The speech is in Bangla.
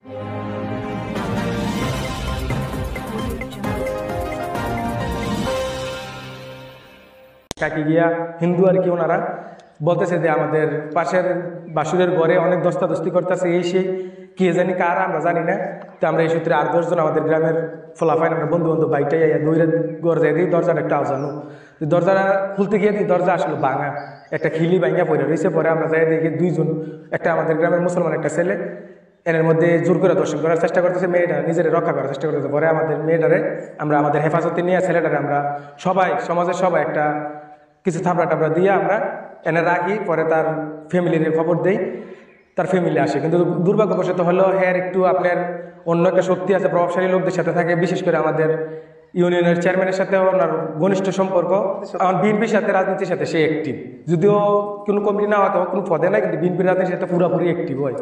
কাকি গিয়া হিন্দু আর কি, ওনারা বলতেছে যে আমাদের পাশের বাসুরের ঘরে অনেক দস্তাদস্তি করতেছে, এই সেই কে জানি কার, আমরা জানি না। তো আমরা এই সূত্রে 8-10 জন আমাদের গ্রামের ফলাফাইন, আমরা বন্ধু বান্ধব বাইকটাই দৌড়ে ঘর যাই দিই, দরজাটা একটা আওয়াজানো, দরজাটা খুলতে গিয়ে দিই দরজা আসলে ভাঙা, একটা খিলি ভাঙা পড়ে রয়েছে। পরে আমরা যাই দেখি 2 জন, একটা আমাদের গ্রামের মুসলমান একটা ছেলে, এর মধ্যে জোর করে দর্শন করার চেষ্টা করতেছে, মেয়েটা নিজের রক্ষা করার চেষ্টা করতেছে। পরে আমাদের মেয়েটারে আমরা আমাদের হেফাজতে নিয়ে, ছেলেটারে আমরা সবাই, সমাজের সবাই একটা কিছু থাবড়া টাবড়া দিয়ে আমরা এনে রাখি। পরে তার ফ্যামিলির খবর দেই, তার ফ্যামিলি আসে। কিন্তু দুর্ভাগ্যবশত হলো হ্যাঁ একটু আপনার অন্য একটা শক্তি আছে, প্রভাবশালী লোকদের সাথে থাকে, বিশেষ করে আমাদের ইউনিয়নের চেয়ারম্যানের সাথে ওনার ঘনিষ্ঠ সম্পর্ক। আমার বিএনপির সাথে, রাজনীতির সাথে সে অ্যাক্টিভ, যদিও কোনো কমিটি না হয়তো কোনো পদে নাই, কিন্তু বিএনপির রাজনীতির সাথে পুরোপুরি অ্যাক্টিভ হয়।